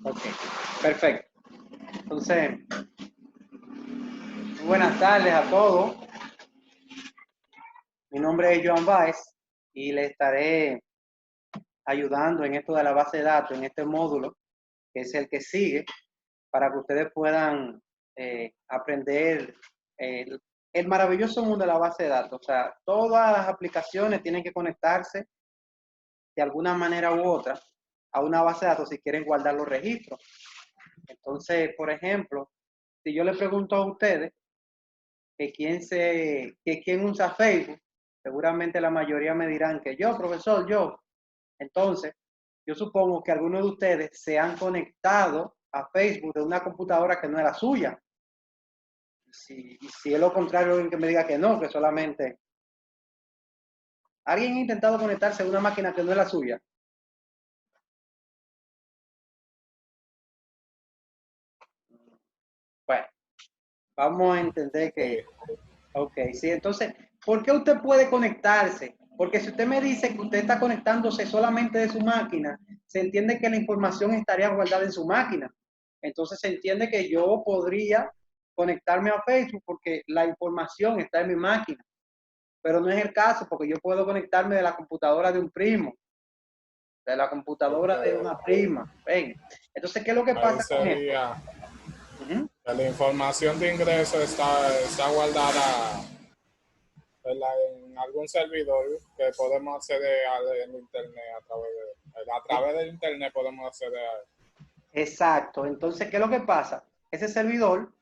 Ok, perfecto. Entonces, buenas tardes a todos. Mi nombre es Joan Baez y le estaré ayudando en esto de la base de datos, en este módulo, que es el que sigue, para que ustedes puedan aprender el maravilloso mundo de la base de datos. O sea, todas las aplicaciones tienen que conectarse de alguna manera u otra a una base de datos si quieren guardar los registros. Entonces, por ejemplo, si yo le pregunto a ustedes que quién usa Facebook, seguramente la mayoría me dirán que yo, profesor, yo. Entonces, yo supongo que algunos de ustedes se han conectado a Facebook de una computadora que no era suya. Y si es lo contrario, alguien que me diga que no, que solamente... ¿Alguien ha intentado conectarse a una máquina que no es la suya? Bueno, vamos a entender que... Ok, sí, entonces, ¿por qué usted puede conectarse? Porque si usted me dice que usted está conectándose solamente de su máquina, se entiende que la información estaría guardada en su máquina. Entonces se entiende que yo podría conectarme a Facebook porque la información está en mi máquina. Pero no es el caso porque yo puedo conectarme de la computadora de un primo, de la Ok, computadora de una prima. Ven. Entonces, ¿qué es lo que ahí pasa con esto? sería Uh-huh. que la información de ingreso está guardada en algún servidor que podemos acceder al internet a través del internet podemos acceder a él. Exacto. Entonces, ¿qué es lo que pasa? Ese servidor,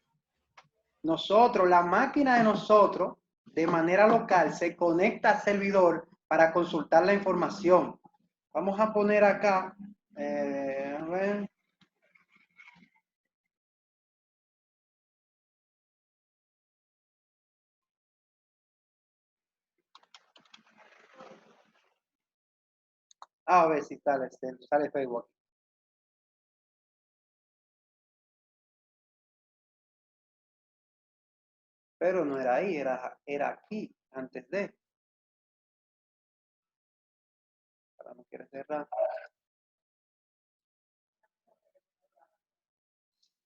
nosotros, la máquina de nosotros, de manera local, se conecta al servidor para consultar la información. Vamos a poner acá, a ver. A ver si sale Facebook. Pero no era ahí, era aquí, antes de. Ahora no quiere cerrar.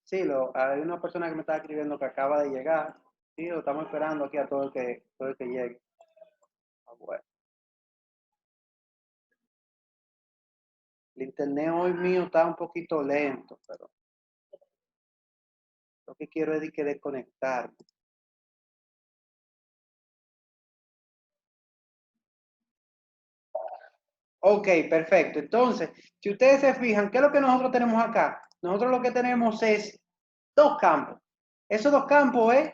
Sí, hay una persona que me está escribiendo que acaba de llegar. Sí, lo estamos esperando aquí a todo el que llegue. Ah, bueno. El internet hoy mío está un poquito lento, pero lo que quiero es que desconectar. Ok, perfecto. Entonces, si ustedes se fijan, ¿qué es lo que nosotros tenemos acá? Nosotros lo que tenemos es dos campos. Esos dos campos es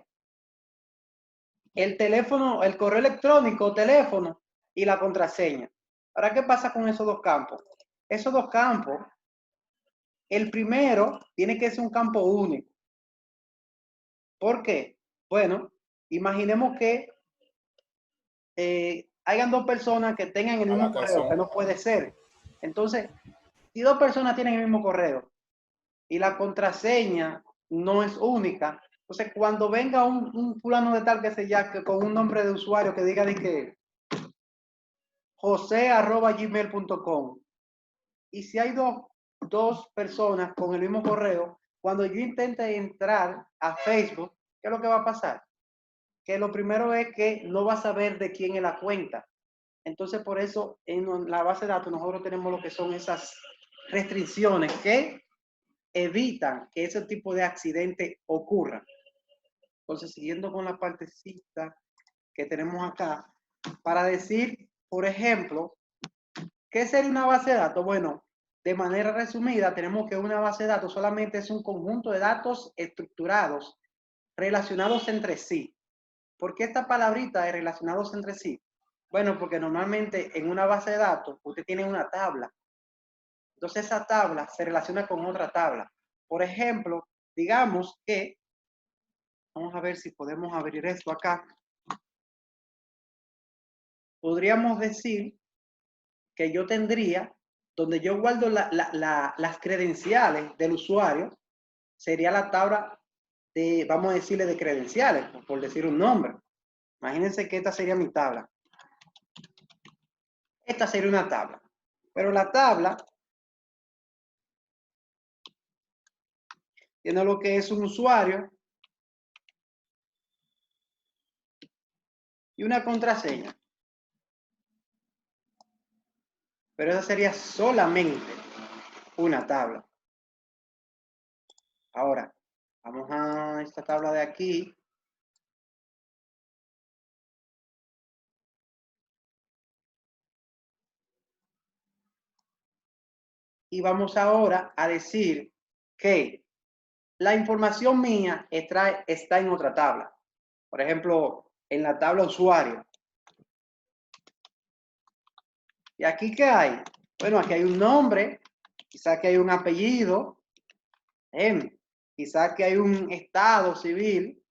el teléfono, el correo electrónico, teléfono y la contraseña. Ahora, ¿qué pasa con esos dos campos? Esos dos campos, el primero tiene que ser un campo único. ¿Por qué? Bueno, imaginemos que hayan dos personas que tengan el A la mismo que correo, que son, no puede ser. Entonces, si dos personas tienen el mismo correo y la contraseña no es única, entonces cuando venga un fulano de tal que se llame con un nombre de usuario que diga de que jose@gmail.com, y si hay dos personas con el mismo correo, cuando yo intente entrar a Facebook, ¿qué es lo que va a pasar? Que lo primero es que no va a saber de quién es la cuenta. Entonces, por eso en la base de datos nosotros tenemos lo que son esas restricciones que evitan que ese tipo de accidente ocurra. Entonces, siguiendo con la partecita que tenemos acá, para decir, por ejemplo, ¿qué sería una base de datos? Bueno, de manera resumida, tenemos que una base de datos solamente es un conjunto de datos estructurados relacionados entre sí. ¿Por qué esta palabrita de relacionados entre sí? Bueno, porque normalmente en una base de datos usted tiene una tabla. Entonces esa tabla se relaciona con otra tabla. Por ejemplo, digamos que, vamos a ver si podemos abrir esto acá. Podríamos decir que yo tendría, donde yo guardo las credenciales del usuario, sería la tabla de, vamos a decirle, de credenciales, por decir un nombre. Imagínense que esta sería mi tabla. Esta sería una tabla. Pero la tabla tiene lo que es un usuario y una contraseña. Pero esa sería solamente una tabla. Ahora, vamos a esta tabla de aquí. Y vamos ahora a decir que la información mía está en otra tabla. Por ejemplo, en la tabla usuario. ¿Y aquí qué hay? Bueno, aquí hay un nombre, quizá que hay un apellido, quizá que hay un estado civil.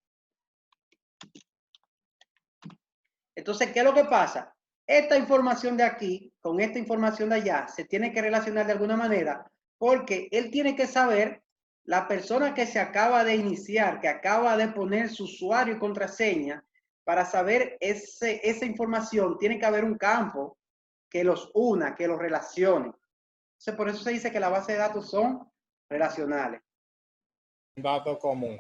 Entonces, ¿qué es lo que pasa? Esta información de aquí con esta información de allá se tiene que relacionar de alguna manera porque él tiene que saber, la persona que se acaba de iniciar, que acaba de poner su usuario y contraseña, para saber esa información tiene que haber un campo que los una, que los relacione. Entonces, por eso se dice que las bases de datos son relacionales. Un dato común.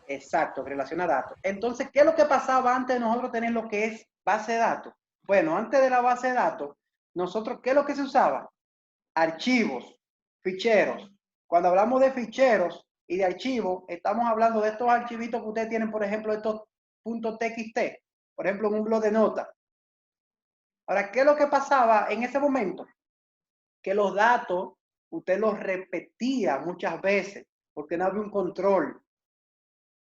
Exacto, relaciona datos. Entonces, ¿qué es lo que pasaba antes de nosotros tener lo que es base de datos? Bueno, antes de la base de datos, nosotros, ¿qué es lo que se usaba? Archivos, ficheros. Cuando hablamos de ficheros y de archivos, estamos hablando de estos archivitos que ustedes tienen, por ejemplo, estos .txt, por ejemplo, en un blog de notas. Ahora, ¿qué es lo que pasaba en ese momento? Que los datos, usted los repetía muchas veces, porque no había un control.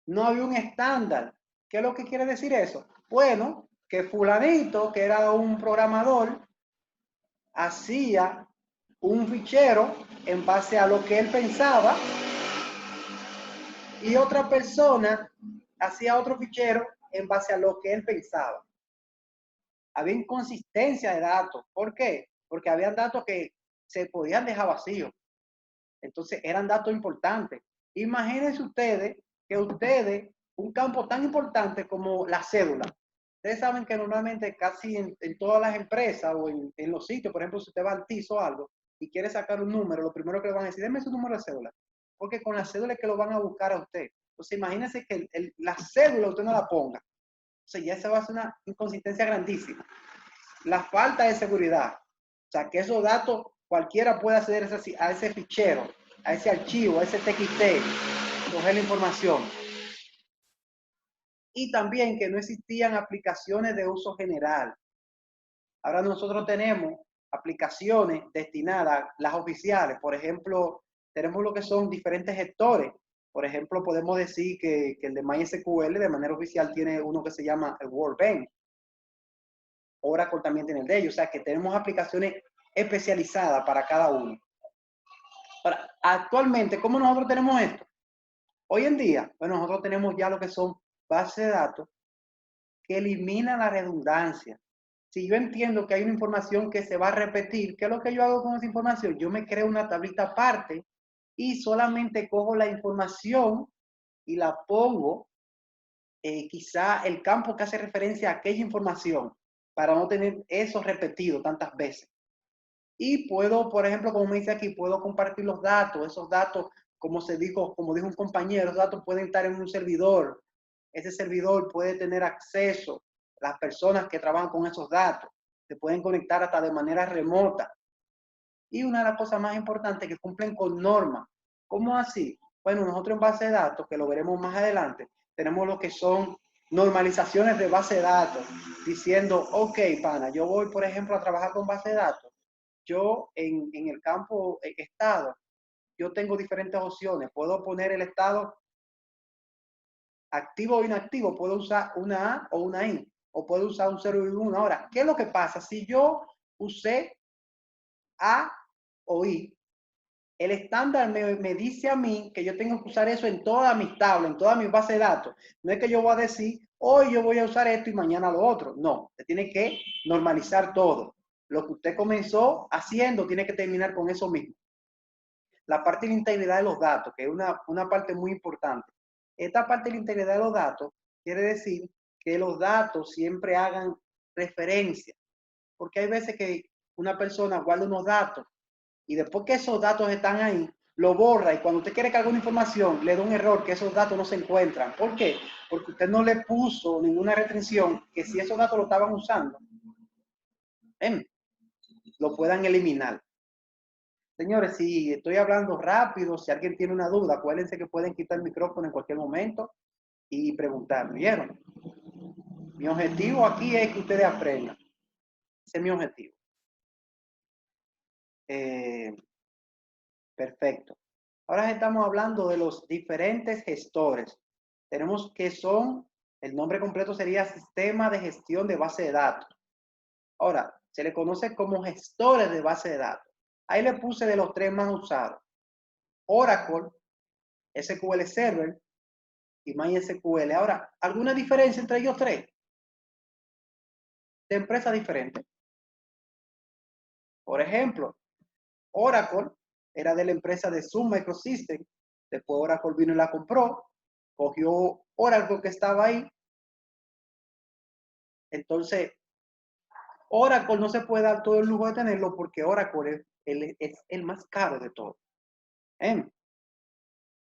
No había un estándar. ¿Qué es lo que quiere decir eso? Bueno, que fulanito, que era un programador, hacía un fichero en base a lo que él pensaba y otra persona hacía otro fichero en base a lo que él pensaba. Había inconsistencia de datos. ¿Por qué? Porque había datos que se podían dejar vacíos. Entonces eran datos importantes. Imagínense ustedes que un campo tan importante como la cédula. Ustedes saben que normalmente casi en todas las empresas o en los sitios, por ejemplo, si usted va al TIS o algo y quiere sacar un número, lo primero que le van a decir, déme su número de cédula. Porque con la cédula es que lo van a buscar a usted. Entonces imagínense que la cédula usted no la ponga. O sea, ya se va a hacer una inconsistencia grandísima. La falta de seguridad. O sea, que esos datos cualquiera puede acceder a ese fichero, a ese archivo, a ese TXT, coger la información. Y también que no existían aplicaciones de uso general. Ahora nosotros tenemos aplicaciones destinadas, las oficiales. Por ejemplo, tenemos lo que son diferentes gestores. Por ejemplo, podemos decir que el de MySQL de manera oficial tiene uno que se llama el Workbench. Oracle también tiene el de ellos. O sea, que tenemos aplicaciones especializadas para cada uno. Ahora, actualmente, ¿cómo nosotros tenemos esto? Hoy en día, bueno, nosotros tenemos ya lo que son bases de datos que eliminan la redundancia. Si yo entiendo que hay una información que se va a repetir, ¿qué es lo que yo hago con esa información? Yo me creo una tablita aparte y solamente cojo la información y la pongo, quizá el campo que hace referencia a aquella información, para no tener eso repetido tantas veces. Y puedo, por ejemplo, como me dice aquí, puedo compartir los datos. Esos datos, como dijo un compañero, esos datos pueden estar en un servidor. Ese servidor puede tener acceso a las personas que trabajan con esos datos. Se pueden conectar hasta de manera remota. Y una de las cosas más importantes, que cumplen con normas. ¿Cómo así? Bueno, nosotros en base de datos, que lo veremos más adelante, tenemos lo que son normalizaciones de base de datos, diciendo, ok, pana, yo voy, por ejemplo, a trabajar con base de datos. Yo en el campo estado, yo tengo diferentes opciones. Puedo poner el estado activo o inactivo, puedo usar una A o una I, o puedo usar un 0 y un 1. Ahora, ¿qué es lo que pasa? Si yo usé A o I, el estándar me dice a mí que yo tengo que usar eso en todas mis tablas, en todas mis bases de datos. No es que yo voy a decir, hoy yo voy a usar esto y mañana lo otro. No, usted tiene que normalizar todo. Lo que usted comenzó haciendo tiene que terminar con eso mismo. La parte de la integridad de los datos, que es una parte muy importante. Esta parte de la integridad de los datos quiere decir que los datos siempre hagan referencia, porque hay veces que una persona guarda unos datos y después que esos datos están ahí, lo borra y cuando usted quiere cargar una información, le da un error que esos datos no se encuentran. ¿Por qué? Porque usted no le puso ninguna restricción que si esos datos lo estaban usando, lo puedan eliminar. Señores, si estoy hablando rápido, si alguien tiene una duda, acuérdense que pueden quitar el micrófono en cualquier momento y preguntar. ¿Vieron? Mi objetivo aquí es que ustedes aprendan. Ese es mi objetivo. Perfecto. Ahora estamos hablando de los diferentes gestores. Tenemos que son, el nombre completo sería Sistema de Gestión de Base de Datos. Ahora, se le conoce como gestores de base de datos. Ahí le puse de los tres más usados. Oracle, SQL Server y MySQL. Ahora, ¿alguna diferencia entre ellos tres? De empresas diferentes. Por ejemplo, Oracle era de la empresa de Sun Microsystems. Después Oracle vino y la compró. Cogió Oracle que estaba ahí. Entonces, Oracle no se puede dar todo el lujo de tenerlo porque Oracle es el más caro de todos.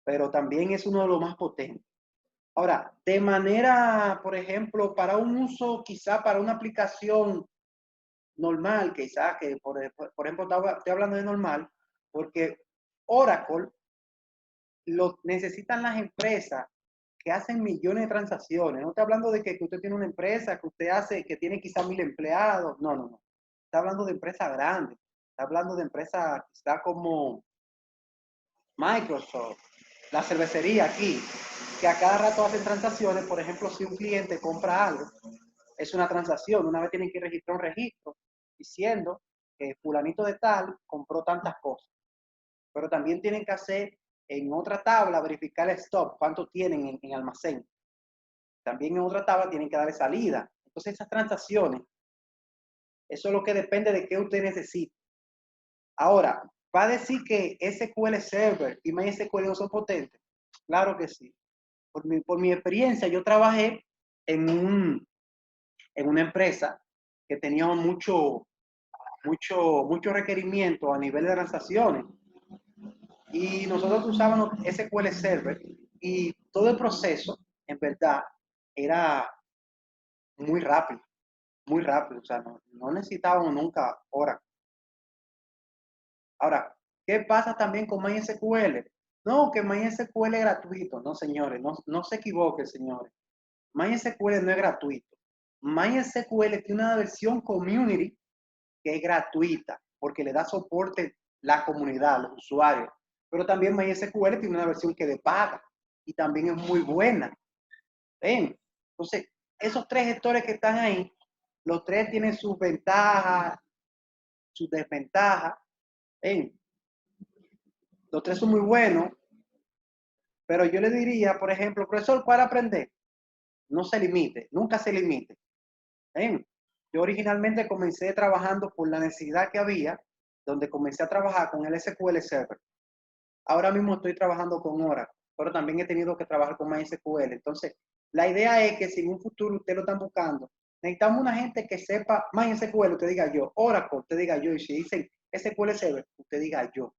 Pero también es uno de los más potentes. Ahora, de manera, por ejemplo, para un uso, quizá para una aplicación normal, quizá que, por ejemplo, estoy hablando de normal, porque Oracle lo necesitan las empresas que hacen millones de transacciones. No estoy hablando de que usted tiene una empresa que usted hace, que tiene quizá 1000 empleados. No, no, no. Está hablando de empresas grandes. Está hablando de empresas quizá como Microsoft, la cervecería aquí, que a cada rato hacen transacciones. Por ejemplo, si un cliente compra algo, es una transacción. Una vez tienen que registrar un registro diciendo que fulanito de tal compró tantas cosas. Pero también tienen que hacer en otra tabla verificar el stock, cuánto tienen en almacén. También en otra tabla tienen que darle salida. Entonces esas transacciones, eso es lo que depende de qué usted necesite. Ahora, ¿va a decir que SQL Server y MySQL no son potentes? Claro que sí. Por mi experiencia, yo trabajé en una empresa que tenía mucho requerimiento a nivel de transacciones. Y nosotros usábamos SQL Server y todo el proceso, en verdad, era muy rápido, muy rápido. O sea, no necesitábamos nunca horas. Ahora, ¿qué pasa también con MySQL? No, que MySQL es gratuito. No, señores, no se equivoquen, señores. MySQL no es gratuito. MySQL tiene una versión community que es gratuita porque le da soporte la comunidad, los usuarios. Pero también MySQL tiene una versión que le paga y también es muy buena. ¿Ven? Entonces, esos tres gestores que están ahí, los tres tienen sus ventajas, sus desventajas. ¿Ven? Los tres son muy buenos, pero yo le diría, por ejemplo, profesor, ¿cuál aprender? No se limite, nunca se limite. ¿Ven? Yo originalmente comencé trabajando por la necesidad que había, donde comencé a trabajar con el SQL Server. Ahora mismo estoy trabajando con Oracle, pero también he tenido que trabajar con MySQL. Entonces, la idea es que si en un futuro usted lo están buscando, necesitamos una gente que sepa MySQL, usted diga yo, Oracle, usted diga yo, y si dicen SQL Server, usted diga yo.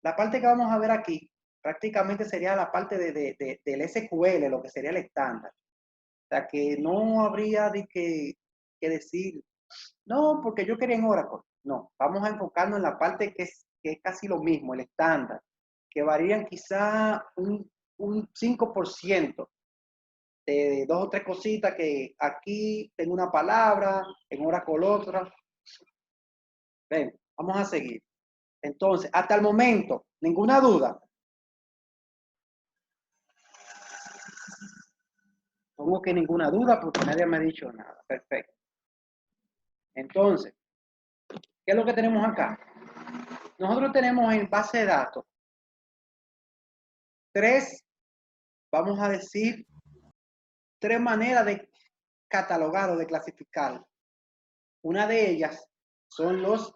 La parte que vamos a ver aquí prácticamente sería la parte del SQL, lo que sería el estándar. O sea, que no habría de que decir, no, porque yo quería en Oracle. No, vamos a enfocarnos en la parte que es casi lo mismo, el estándar, que varían quizá un 5% de dos o tres cositas que aquí tengo una palabra, en Oracle otra. Ven, vamos a seguir. Entonces, hasta el momento, ninguna duda. Como que ninguna duda porque nadie me ha dicho nada. Perfecto. Entonces, ¿qué es lo que tenemos acá? Nosotros tenemos en base de datos tres, vamos a decir, tres maneras de catalogar o de clasificar. Una de ellas son los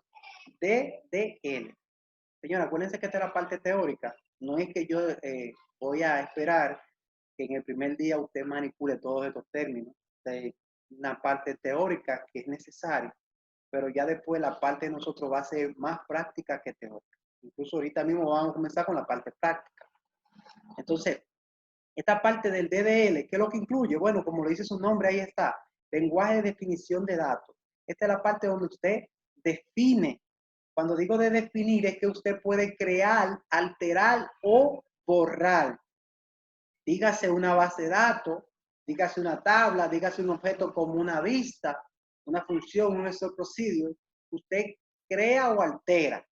DDL. Señora, acuérdense que esta es la parte teórica. No es que yo voy a esperar que en el primer día usted manipule todos estos términos. De una parte teórica que es necesaria, pero ya después la parte de nosotros va a ser más práctica que teórica. Incluso ahorita mismo vamos a comenzar con la parte práctica. Entonces, esta parte del DDL, ¿qué es lo que incluye? Bueno, como lo dice su nombre, ahí está, lenguaje de definición de datos. Esta es la parte donde usted define. Cuando digo de definir, es que usted puede crear, alterar o borrar. Dígase una base de datos, dígase una tabla, dígase un objeto como una vista, una función, un resource procedure. Usted crea o altera.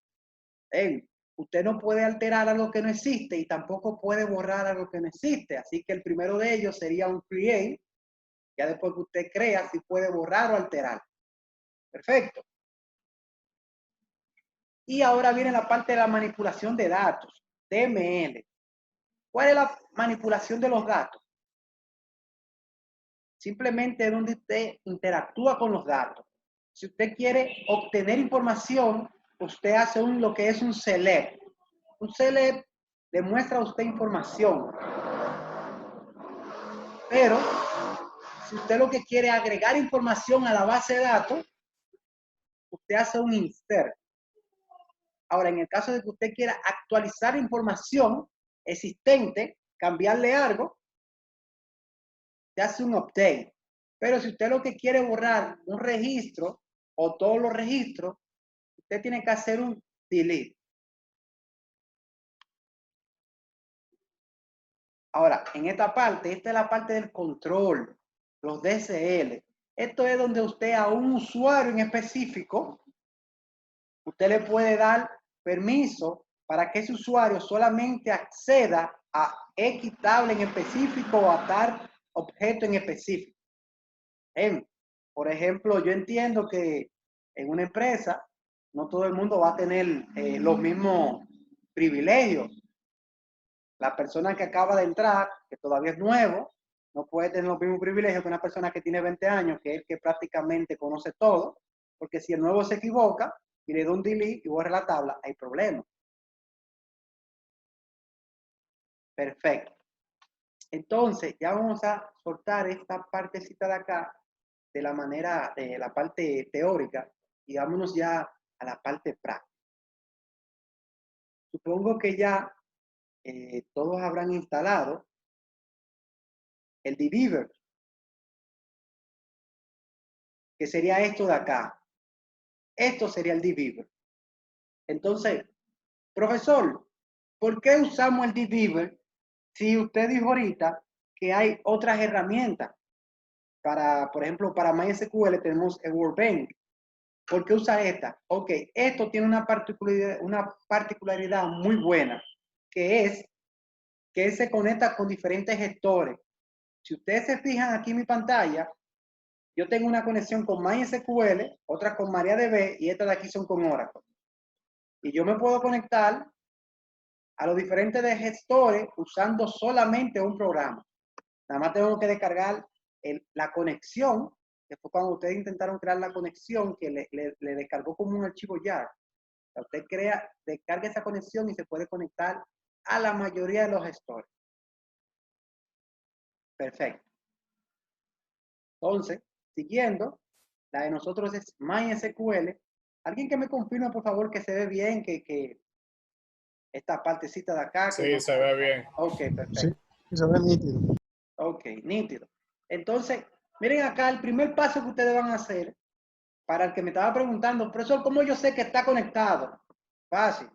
Usted no puede alterar algo que no existe y tampoco puede borrar algo que no existe. Así que el primero de ellos sería un create. Ya después que usted crea, si puede borrar o alterar. Perfecto. Y ahora viene la parte de la manipulación de datos, DML. ¿Cuál es la manipulación de los datos? Simplemente es donde usted interactúa con los datos. Si usted quiere obtener información, usted hace lo que es un select. Un select le muestra a usted información. Pero si usted lo que quiere es agregar información a la base de datos, usted hace un insert. Ahora, en el caso de que usted quiera actualizar información existente, cambiarle algo, usted hace un update. Pero si usted lo que quiere es borrar un registro o todos los registros, usted tiene que hacer un delete. Ahora, en esta parte, esta es la parte del control, los DSL. Esto es donde usted a un usuario en específico, usted le puede dar permiso para que ese usuario solamente acceda a X tabla en específico o a tal objeto en específico. Por ejemplo, yo entiendo que en una empresa no todo el mundo va a tener los mismos privilegios. La persona que acaba de entrar, que todavía es nuevo, no puede tener los mismos privilegios que una persona que tiene 20 años, que es el que prácticamente conoce todo, porque si el nuevo se equivoca y le da un delete y borra la tabla, hay problemas. Perfecto. Entonces, ya vamos a soltar esta partecita de acá de la manera, de la parte teórica, y vámonos ya a la parte práctica. Supongo que ya todos habrán instalado el dbeaver, que sería esto de acá. Esto sería el dbeaver. Entonces, profesor, ¿por qué usamos el dbeaver si usted dijo ahorita que hay otras herramientas? Para, por ejemplo, para MySQL tenemos el Workbench. ¿Por qué usa esta? Ok, esto tiene una particularidad muy buena, que es que se conecta con diferentes gestores. Si ustedes se fijan aquí en mi pantalla, yo tengo una conexión con MySQL, otra con MariaDB y estas de aquí son con Oracle. Y yo me puedo conectar a los diferentes de gestores usando solamente un programa. Nada más tengo que descargar la conexión, que fue cuando ustedes intentaron crear la conexión, que le descargó como un archivo YAR. Usted descarga esa conexión y se puede conectar a la mayoría de los gestores. Perfecto. Entonces, siguiendo, la de nosotros es MySQL. Alguien que me confirme, por favor, que se ve bien, que esta partecita de acá. Sí, que no... se ve bien. Ok, perfecto. Sí, se ve nítido. Ok, nítido. Entonces, miren acá, el primer paso que ustedes van a hacer, para el que me estaba preguntando, profesor, ¿cómo yo sé que está conectado? Fácil.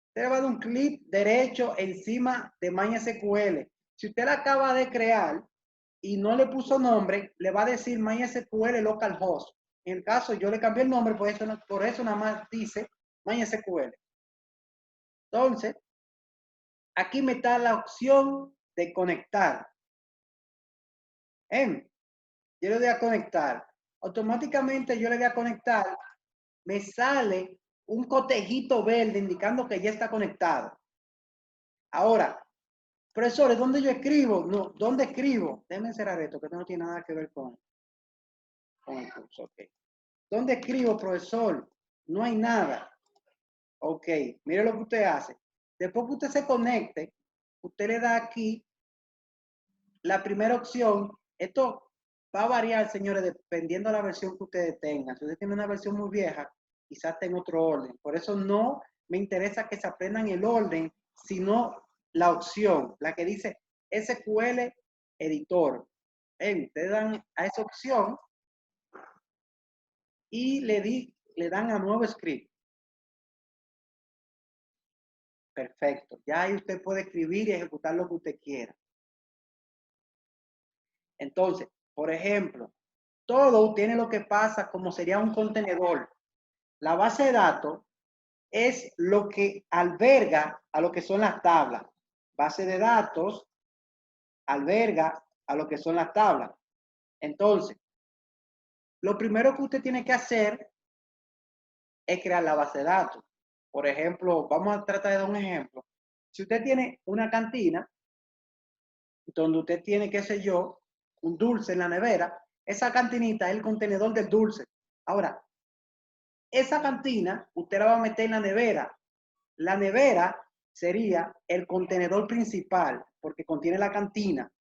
Usted va a dar un clic derecho encima de MySQL. Si usted la acaba de crear y no le puso nombre, le va a decir MySQL localhost. En el caso, yo le cambié el nombre, por eso nada más dice MySQL. Entonces, aquí me está la opción de conectar. Yo le voy a conectar. Automáticamente yo le voy a conectar. Me sale un cotejito verde indicando que ya está conectado. Ahora, profesores, ¿dónde yo escribo? No, ¿dónde escribo? Déjenme cerrar esto, que no tiene nada que ver con el curso. Ok. ¿Dónde escribo, profesor? No hay nada. Ok, mire lo que usted hace. Después que usted se conecte, usted le da aquí la primera opción. Esto va a variar, señores, dependiendo de la versión que ustedes tengan. Si usted tiene una versión muy vieja, quizás tenga otro orden. Por eso no me interesa que se aprendan el orden, sino la opción, la que dice SQL Editor. Ustedes dan a esa opción y le dan a nuevo script. Perfecto. Ya ahí usted puede escribir y ejecutar lo que usted quiera. Entonces, por ejemplo, todo tiene lo que pasa como sería un contenedor. La base de datos es lo que alberga a lo que son las tablas. Base de datos alberga a lo que son las tablas. Entonces, lo primero que usted tiene que hacer es crear la base de datos. Por ejemplo, vamos a tratar de dar un ejemplo. Si usted tiene una cantina, donde usted tiene, qué sé yo, un dulce en la nevera, esa cantinita es el contenedor del dulce. Ahora, esa cantina usted la va a meter en la nevera. La nevera sería el contenedor principal, porque contiene la cantina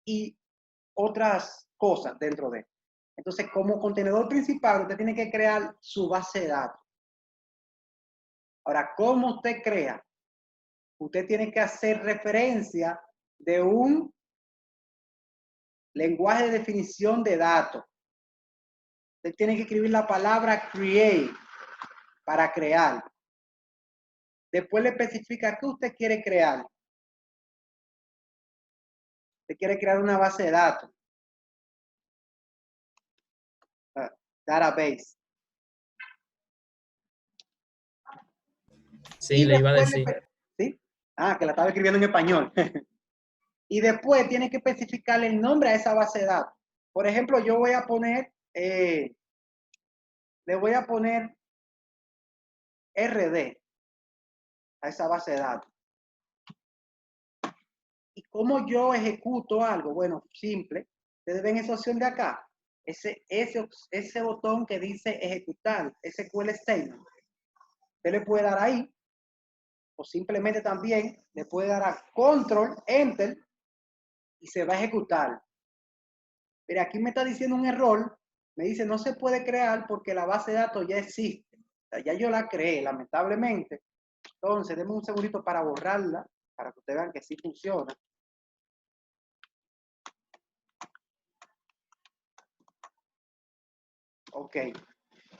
y otras cosas dentro de él. Entonces, como contenedor principal, usted tiene que crear su base de datos. Ahora, ¿cómo usted crea? Usted tiene que hacer referencia de un lenguaje de definición de datos. Usted tiene que escribir la palabra create para crear. Después le especifica qué usted quiere crear. Usted quiere crear una base de datos. Database. Sí, le iba a decir. ¿Sí? Que la estaba escribiendo en español. Y después tiene que especificarle el nombre a esa base de datos. Por ejemplo, yo voy a poner, le voy a poner RD a esa base de datos. ¿Y cómo yo ejecuto algo? Bueno, simple. Ustedes ven esa opción de acá. Ese botón que dice ejecutar, SQL Statement. Usted le puede dar ahí. O simplemente también le puede dar a Control, Enter. Y se va a ejecutar. Pero aquí me está diciendo un error. Me dice no se puede crear porque la base de datos ya existe. O sea, ya yo la creé, lamentablemente. Entonces, denme un segundito para borrarla, para que ustedes vean que sí funciona. Ok.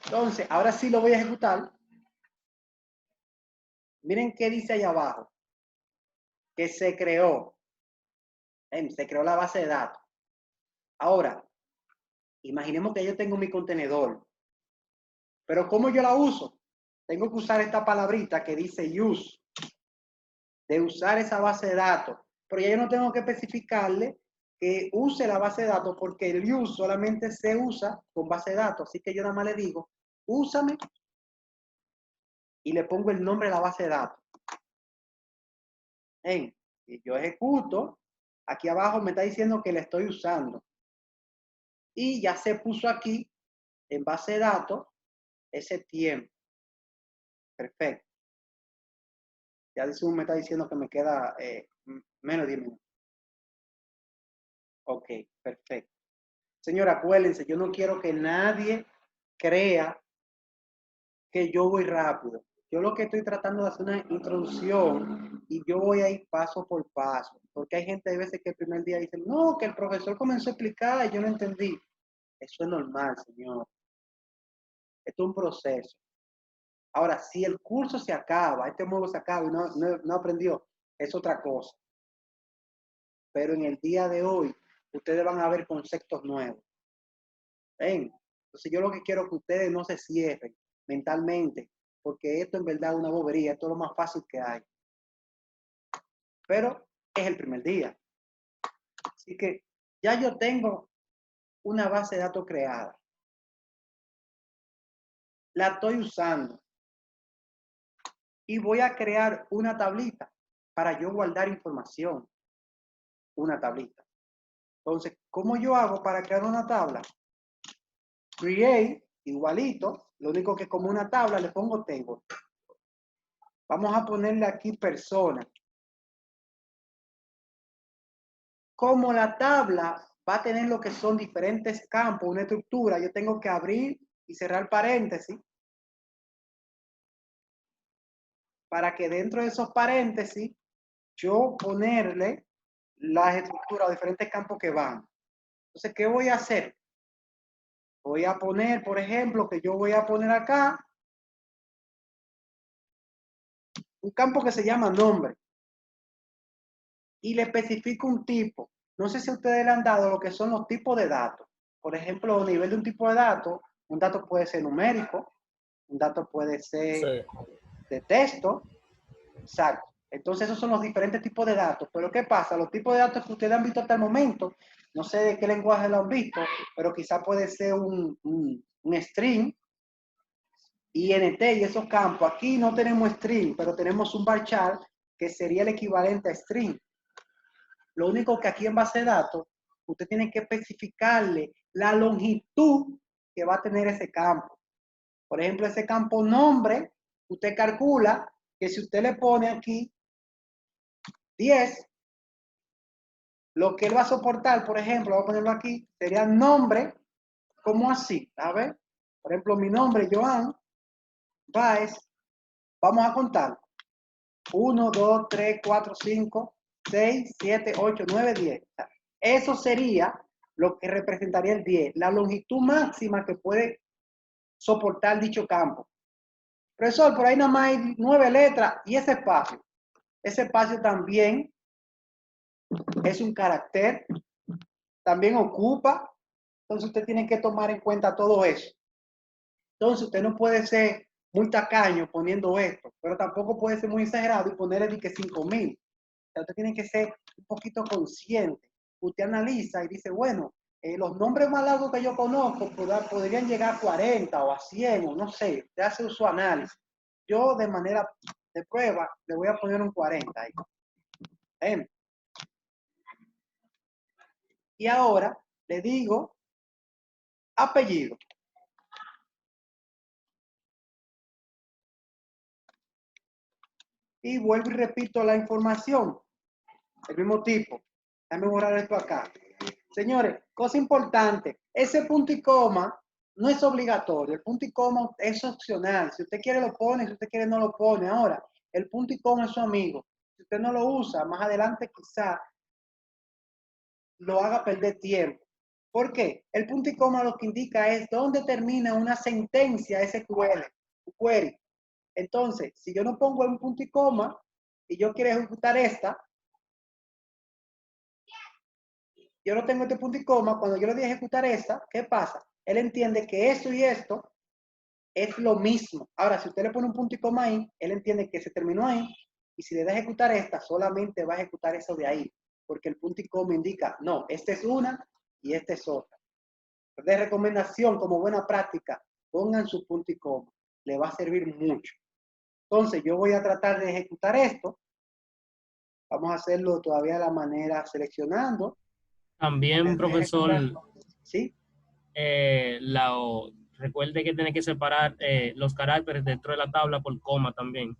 Entonces, ahora sí lo voy a ejecutar. Miren qué dice ahí abajo. Que se creó. Se creó la base de datos. Ahora, imaginemos que yo tengo mi contenedor. Pero ¿cómo yo la uso? Tengo que usar esta palabrita que dice use. De usar esa base de datos. Pero ya yo no tengo que especificarle que use la base de datos porque el use solamente se usa con base de datos. Así que yo nada más le digo, úsame y le pongo el nombre de la base de datos. Y yo ejecuto, aquí abajo me está diciendo que le estoy usando. Y ya se puso aquí en base de datos ese tiempo. Perfecto. Ya me está diciendo que me queda menos de 10 minutos. Ok, perfecto. Señora, acuérdense, yo no quiero que nadie crea que yo voy rápido. Yo lo que estoy tratando de hacer una introducción y yo voy a ir paso por paso. Porque hay gente de veces que el primer día dice, no, que el profesor comenzó a explicar y yo no entendí. Eso es normal, señor. Esto es un proceso. Ahora, si el curso se acaba, este módulo se acaba y no aprendió, es otra cosa. Pero en el día de hoy, ustedes van a ver conceptos nuevos. ¿Ven? Entonces yo lo que quiero es que ustedes no se cierren mentalmente, porque esto en verdad es una bobería, esto es lo más fácil que hay. Pero es el primer día. Así que ya yo tengo una base de datos creada. La estoy usando. Y voy a crear una tablita para yo guardar información. Una tablita. Entonces, ¿cómo yo hago para crear una tabla? Create, igualito. Lo único que como una tabla le pongo table. Vamos a ponerle aquí persona. Como la tabla va a tener lo que son diferentes campos, una estructura, yo tengo que abrir y cerrar paréntesis. para que dentro de esos paréntesis yo ponerle las estructuras a diferentes campos que van. Entonces, ¿qué voy a hacer? Voy a poner, por ejemplo, que yo voy a poner acá un campo que se llama nombre y le especifico un tipo. No sé si ustedes le han dado lo que son los tipos de datos. Por ejemplo, a nivel de un tipo de dato, un dato puede ser numérico, un dato puede ser Sí. de texto. Exacto. Entonces esos son los diferentes tipos de datos. Pero ¿qué pasa? Los tipos de datos que ustedes han visto hasta el momento, no sé de qué lenguaje lo han visto, pero quizá puede ser un string, INT y esos campos. Aquí no tenemos string, pero tenemos un varchar que sería el equivalente a string. Lo único que aquí en base de datos, usted tiene que especificarle la longitud que va a tener ese campo. Por ejemplo, ese campo nombre, usted calcula que si usted le pone aquí 10, lo que él va a soportar, por ejemplo, voy a ponerlo aquí, sería nombre, como así, a ver, por ejemplo, mi nombre, Joan Baez, vamos a contar, 1, 2, 3, 4, 5, 6, 7, 8, 9, 10. Eso sería lo que representaría el 10, la longitud máxima que puede soportar dicho campo. Profesor, por ahí nada más hay 9 letras y ese espacio también es un carácter, también ocupa. Entonces usted tiene que tomar en cuenta todo eso. Entonces usted no puede ser muy tacaño poniendo esto, pero tampoco puede ser muy exagerado y ponerle de que 5,000. O sea, usted tiene que ser un poquito consciente. Usted analiza y dice, bueno, los nombres más largos que yo conozco podrían llegar a 40 o a 100 o no sé. Usted hace su análisis. Yo de manera de prueba le voy a poner un 40 ahí. Y ahora le digo apellido. Y vuelvo y repito la información. El mismo tipo. Déjame borrar esto acá. Señores, cosa importante. Ese punto y coma no es obligatorio. El punto y coma es opcional. Si usted quiere lo pone, si usted quiere no lo pone. Ahora, el punto y coma es su amigo. Si usted no lo usa, más adelante quizá lo haga perder tiempo. ¿Por qué? El punto y coma lo que indica es dónde termina una sentencia query. Entonces, si yo no pongo un punto y coma y yo quiero ejecutar esta, yo no tengo este punto y coma, cuando yo le doy a ejecutar esta, ¿qué pasa? Él entiende que esto y esto es lo mismo. Ahora, si usted le pone un punto y coma ahí, él entiende que se terminó ahí, y si le da a ejecutar esta, solamente va a ejecutar eso de ahí, porque el punto y coma indica, no, esta es una y esta es otra. De recomendación, como buena práctica, pongan su punto y coma, le va a servir mucho. Entonces, yo voy a tratar de ejecutar esto. Vamos a hacerlo todavía de la manera seleccionando. También, profesor, ¿Sí? recuerde que tiene que separar los caracteres dentro de la tabla por coma también.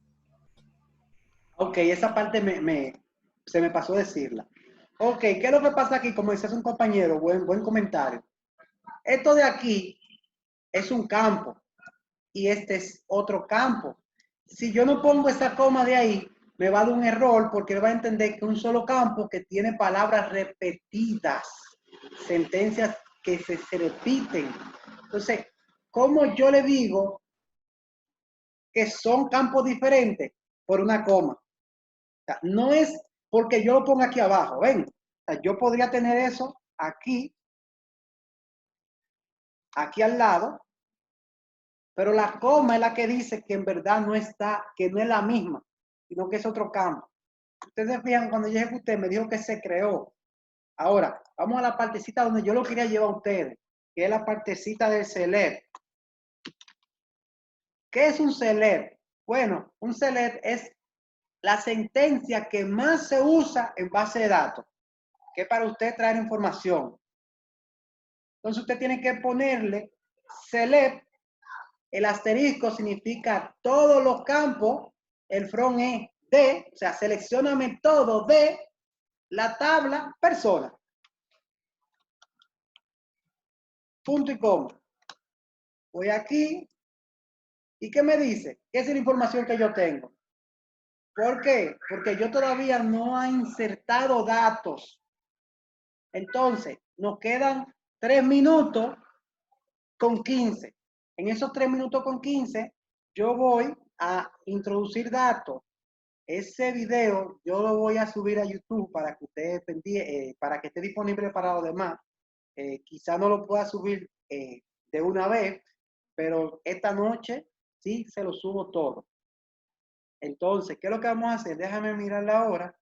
Ok, esa parte se me pasó decirla. Ok, ¿qué es lo que pasa aquí? Como dices un compañero, buen comentario. Esto de aquí es un campo y este es otro campo. Si yo no pongo esa coma de ahí, me va a dar un error porque él va a entender que es un solo campo que tiene palabras repetidas, sentencias que se repiten. Entonces, ¿cómo yo le digo que son campos diferentes? Por una coma. O sea, no es porque yo lo ponga aquí abajo, ven. O sea, yo podría tener eso aquí al lado, pero la coma es la que dice que en verdad no está, que no es la misma, sino que es otro campo. Ustedes se fijan, cuando yo ejecuté, me dijo que se creó. Ahora, vamos a la partecita donde yo lo quería llevar a ustedes, que es la partecita del select. ¿Qué es un select? Bueno, un select es la sentencia que más se usa en base de datos, que es para usted traer información. Entonces usted tiene que ponerle select, el asterisco significa todos los campos, el front es de, o sea, seleccioname todo de la tabla persona. Punto y coma. Voy aquí, ¿y qué me dice? ¿Qué es la información que yo tengo? ¿Por qué? Porque yo todavía no he insertado datos. Entonces, nos quedan 3 minutos con 15. En esos 3 minutos con 15, yo voy a introducir datos. Ese video yo lo voy a subir a YouTube para que usted para que esté disponible para los demás. Quizá no lo pueda subir de una vez, pero esta noche sí se lo subo todo. Entonces, ¿qué es lo que vamos a hacer? Déjame mirar la hora.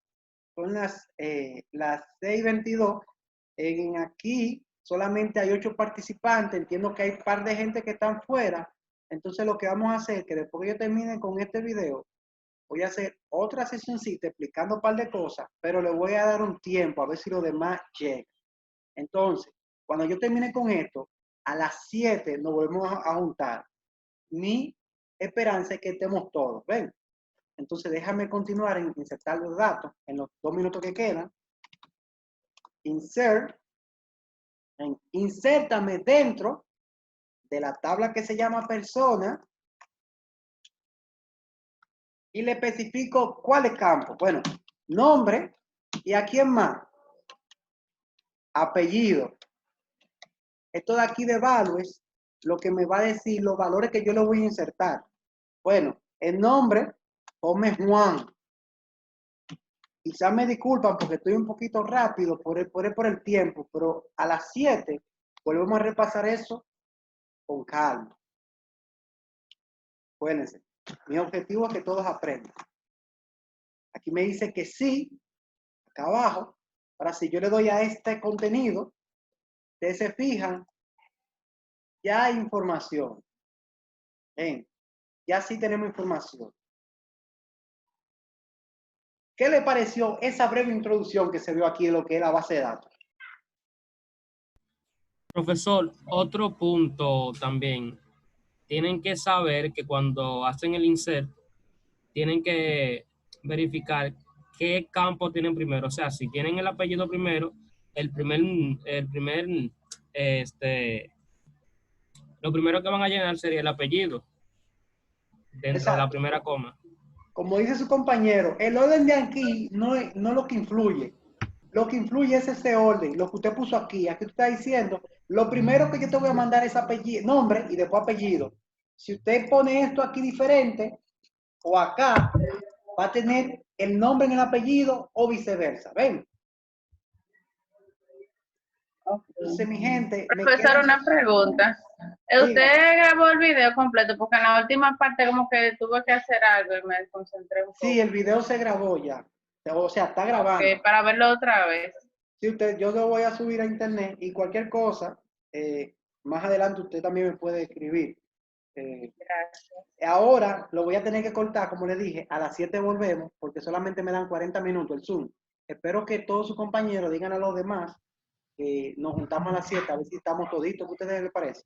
Son las 6:22. Aquí solamente hay 8 participantes. Entiendo que hay un par de gente que están fuera. Entonces, lo que vamos a hacer es que después que yo termine con este video, voy a hacer otra sesioncita explicando un par de cosas, pero le voy a dar un tiempo a ver si los demás llegan. Entonces, cuando yo termine con esto, a las 7 nos volvemos a juntar. Mi esperanza es que estemos todos, ¿ven? Entonces, déjame continuar en insertar los datos en los 2 minutos que quedan. Insert. Insértame dentro de la tabla que se llama persona y le especifico cuál es campo. Bueno, nombre y a quién más. Apellido. Esto de aquí de values, lo que me va a decir los valores que yo le voy a insertar. Bueno, el nombre, ponme Juan. Quizás me disculpan porque estoy un poquito rápido por el tiempo, pero a las 7 volvemos a repasar eso con calma. Acuérdense, mi objetivo es que todos aprendan. Aquí me dice que sí, acá abajo. Ahora, si yo le doy a este contenido, ustedes se fijan, ya hay información. ¿Ven? Ya sí tenemos información. ¿Qué le pareció esa breve introducción que se vio aquí de lo que es la base de datos? Profesor, otro punto también. Tienen que saber que cuando hacen el insert, tienen que verificar qué campo tienen primero. O sea, si tienen el apellido primero, este, lo primero que van a llenar sería el apellido dentro de la Exacto. primera coma. Como dice su compañero, el orden de aquí no es lo que influye. Lo que influye es ese orden, lo que usted puso aquí. Aquí usted está diciendo, lo primero que yo te voy a mandar es apellido, nombre y después apellido. Si usted pone esto aquí diferente o acá, va a tener el nombre en el apellido o viceversa. ¿Ven? Entonces, mi gente, me Profesor, quedan... una pregunta. Diga. ¿Usted grabó el video completo? Porque en la última parte como que tuve que hacer algo y me concentré un poco. Sí, el video se grabó ya. O sea, está grabando. Para verlo otra vez. Sí, yo lo voy a subir a internet y cualquier cosa, más adelante usted también me puede escribir. Gracias. Ahora lo voy a tener que cortar, como le dije, a las 7 volvemos, porque solamente me dan 40 minutos el Zoom. Espero que todos sus compañeros digan a los demás que nos juntamos a las 7, a ver si estamos toditos. ¿Qué a ustedes les parece?